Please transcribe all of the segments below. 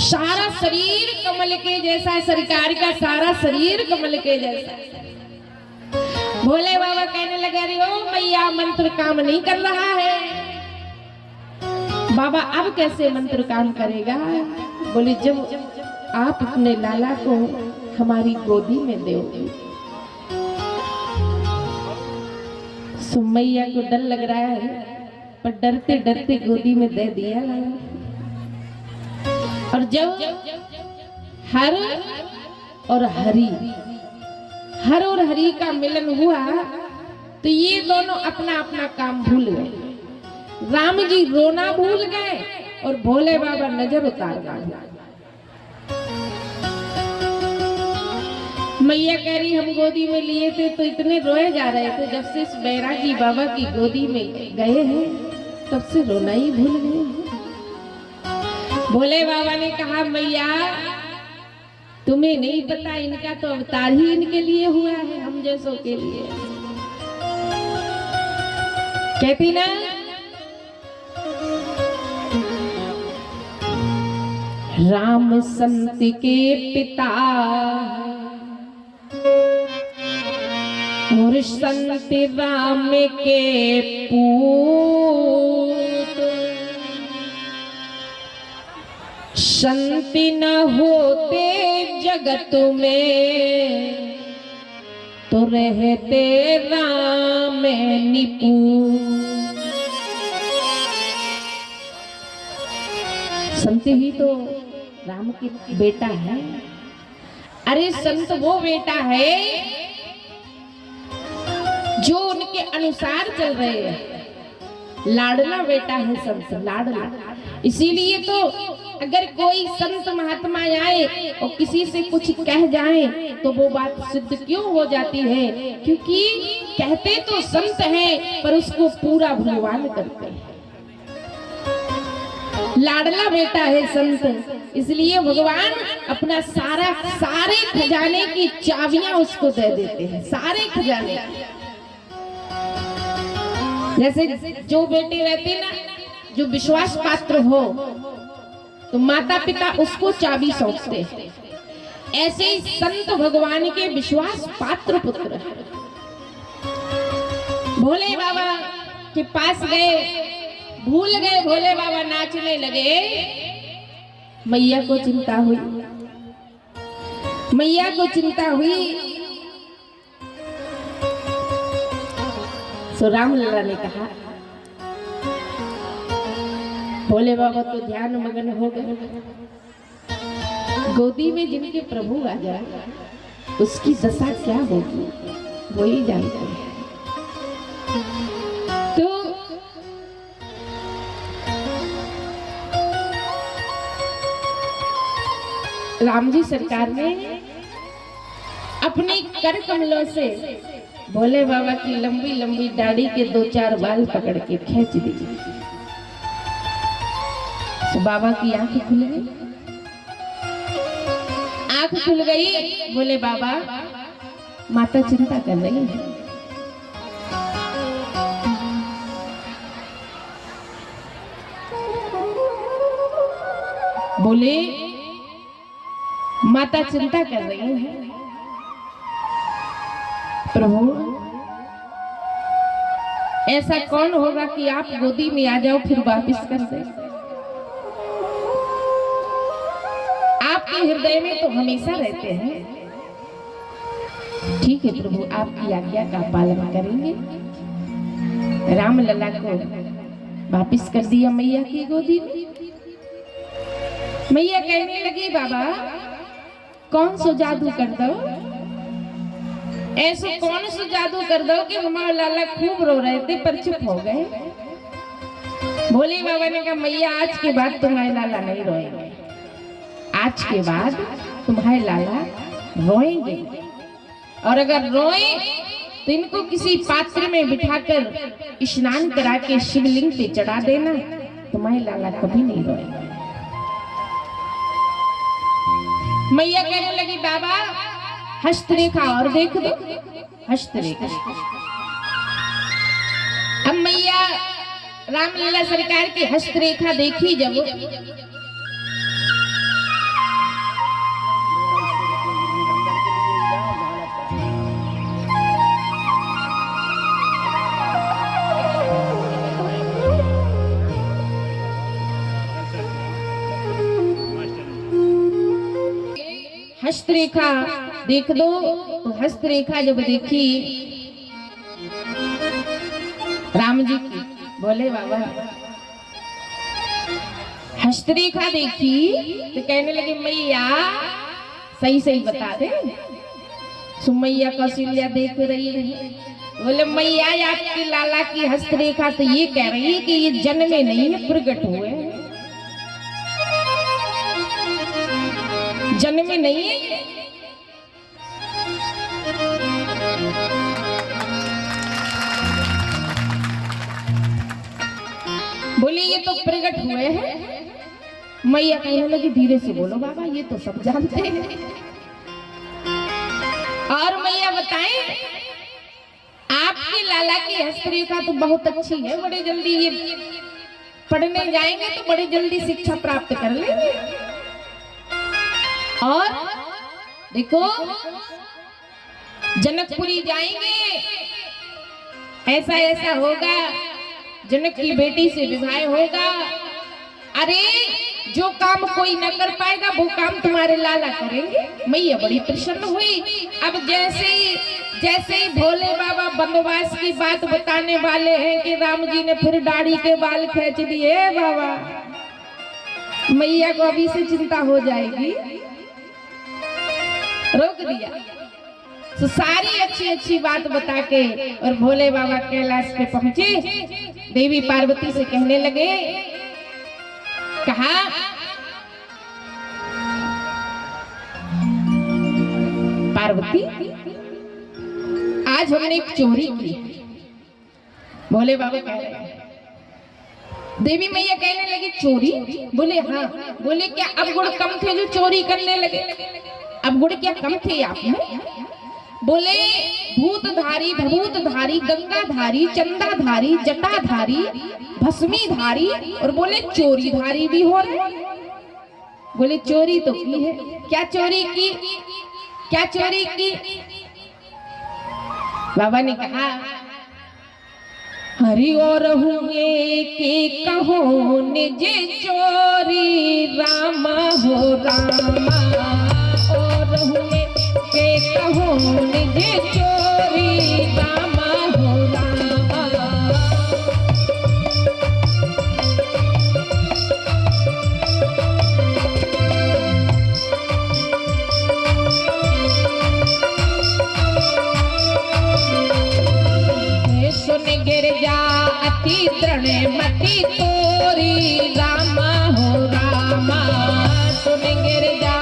सारा शरीर कमल के जैसा, सरकार का सारा शरीर कमल के जैसा। भोले बाबा कहने लगे, अरे ओ मैया मंत्र काम नहीं कर रहा है। बाबा अब कैसे मंत्र काम करेगा? बोले जब आप अपने लाला को हमारी गोदी में दोगे। सुमैया को डर लग रहा है, पर डरते डरते गोदी में दे दिया। और जब हर और हरि, हर और हरि का मिलन हुआ तो ये दोनों अपना अपना काम भूल गए। राम जी रोना भूल गए और भोले बाबा नजर उतार गए। मैया कह रही हम गोदी में लिए थे तो इतने रोए जा रहे थे, जब से इस बैरागी बाबा की गोदी में गए हैं तब से रोना ही भूल गए। भोले बाबा ने कहा मैया तुम्हें नहीं पता, इनका तो अवतार ही इनके लिए हुआ है, हम जैसों के लिए। कहती ना राम संत के पिता और संत राम के पूत, संत न होते जगत में तो रहते राम निपुण। संत ही तो राम की बेटा है। अरे संत वो बेटा है जो उनके अनुसार चल रहे हैं। लाडला बेटा है संत, लाडला। इसीलिए तो अगर कोई संत महात्मा आए और किसी से कुछ कह जाए तो वो बात सिद्ध क्यों हो जाती है? क्योंकि कहते तो संत हैं पर उसको पूरा भगवान करते हैं। लाडला बेटा है संत, इसलिए भगवान अपना सारे खजाने की चाबियां उसको दे देते हैं, सारे खजाने। जैसे जो बेटे रहते ना, जो विश्वास पात्र हो तो माता पिता उसको चाबी सौंपते हैं। ऐसे ही संत भगवान के विश्वास पात्र पुत्र है। भोले बाबा के पास गए, भूल गए, भोले बाबा नाचने लगे। मैया को चिंता हुई, मैया को चिंता हुई। तो राम लला ने कहा, भोले बाबा तो ध्यान मगन हो गए। गोदी में जिनके प्रभु आ जाए उसकी दशा क्या होगी वो ही जानते हैं। तो राम जी सरकार ने अपने कर कमलों से भोले बाबा की लंबी लंबी दाढ़ी के 2-4 बाल पकड़ के खींच दी। तो बाबा की आंख खुल गई, आंख खुल गई। बोले बाबा माता चिंता कर रही है। बोले माता चिंता कर रही है। प्रभु ऐसा कौन होगा कि आप गोदी में आ जाओ फिर वापिस कर दे? आपके हृदय में तो हमेशा रहते हैं। ठीक है प्रभु, आपकी आज्ञा का पालन करेंगे। राम लला को वापिस कर दिया मैया की गोदी में। मैया कहने लगी बाबा कौन सो जादू कर दो, ऐसा कौन सा जादू कर दो कि हमारा लाला खूब रो रहे थे पर चुप हो गए। भोले बाबा ने कहा मैया आज के बाद तुम्हारे लाला नहीं रोएंगे, आज के बाद तुम्हारे लाला रोएंगे। और अगर रोए तो इनको किसी पात्र में बिठाकर स्नान करा के शिवलिंग पे चढ़ा देना, तुम्हारे लाला कभी नहीं रोएंगे। मैया कहने लगी बाबा हस्तरेखा और देख दो, हस्तरेखा। अब मैया रामलला सरकार की हस्तरेखा देखी जब हस्तरेखा देख दो। तो हस्तरेखा जब देखी राम जी की, बोले बाबा हस्तरेखा देखी तो कहने लगे मैया सही सही बता दे। सुमैया कौशल्या देख रही है, बोले मैया आपकी लाला की हस्तरेखा तो ये कह रही है कि ये जन्मे नहीं है, प्रकट हुए, जन्मे नहीं है। बोले ये तो प्रकट हुए हैं। मैया कहने लगी धीरे से बोलो बाबा, ये तो सब जानते हैं। और मैया बताएं आपकी लाला की हस्तरेखा तो बहुत अच्छी है, बड़े जल्दी ये पढ़ने जाएंगे तो बड़े जल्दी शिक्षा प्राप्त कर लेंगे। और देखो जनकपुरी जाएंगे, ऐसा ऐसा होगा, जनक की बेटी से विवाह होगा। अरे जो काम कोई न कर पाएगा वो काम तुम्हारे लाला करेंगे। मैया बड़ी प्रसन्न हुई। अब जैसे ही भोले बाबा बंदोबस्त की बात बताने वाले हैं कि राम जी ने फिर दाढ़ी के बाल खींच दिए। बाबा मैया को अभी से चिंता हो जाएगी, रोक दिया। तो सारी अच्छी अच्छी बात बता के और भोले बाबा कैलाश पे पहुंचे। देवी पार्वती से कहने लगे, कहा पार्वती आज हमने एक चोरी की। भोले बाबा कह रहे हैं, देवी मैया कहने लगी चोरी? बोले हाँ। बोले क्या अब गुड़ कम थे जो चोरी करने लगे? अब गुड़ क्या कम थे आप में? बोले भूतधारी, भभूतधारी, गंगाधारी, चंदाधारी, जटाधारी, भस्मीधारी और बोले चोरीधारी भी हो रहे। बोले चोरी तो की है। क्या चोरी की? क्या चोरी की? बाबा ने कहा हरि और हुए के कहो निज चोरी, रामा हो रामा और हुए के कहो निज चोरी, रामा हो रामा। सुन गिर जा अति तृण मति तोरी, रामा हो रामा। सुन गिर जा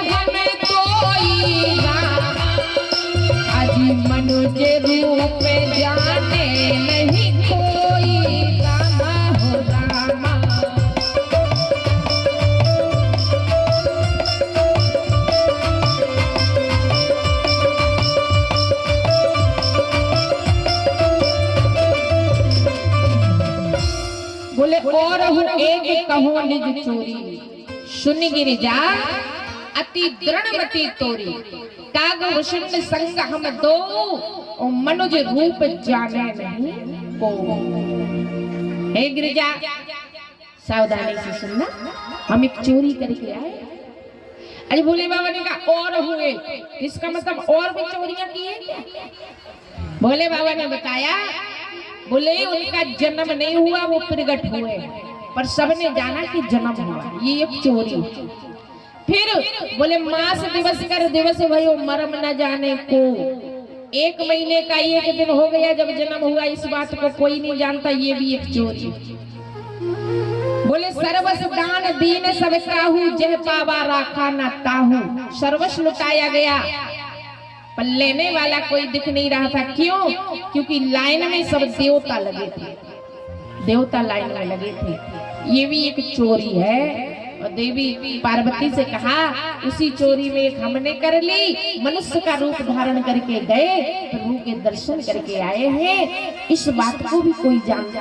हमें कोई रामा, अजी मनुज रूप जाने नहीं कोई, रामा हो रामा। बोले और हूँ एक कहो निज चोरी, सुन गिर जा अति दृढ़मति तोरी, काग वसुंड संग हम दो और मनुज रूप जाने नहीं को। हे गिरिजा सावधानी से सुनना, हम एक चोरी करके आए। अरे भोले बाबा ने कहा और हुए, इसका मतलब और भी चोरियां की है क्या? भोले बाबा ने बताया, बोले उनका जन्म नहीं हुआ, वो प्रगट हुए, पर सबने जाना कि जन्म हुआ, ये एक चोरी। फिर बोले मास दिवस कर दिवस भयो मरम न जाने को। 1 महीने का 1 दिन हो गया जब जन्म हुआ, इस बात को कोई नहीं जानता, ये भी एक चोरी। बोले सर्वस दान दीन सब काहू, जह पावा राखा न ताहू। सर्वस लुटाया गया पर लेने वाला कोई दिख नहीं रहा था। क्यों? क्योंकि लाइन में सब देवता लगे थे, देवता लाइन में लगे थे। ये भी एक चोरी है। और देवी पार्वती से कहा उसी चोरी में एक हमने कर ली, मनुष्य का रूप धारण करके गए, प्रभु के दर्शन करके आए हैं, इस बात को भी कोई जानता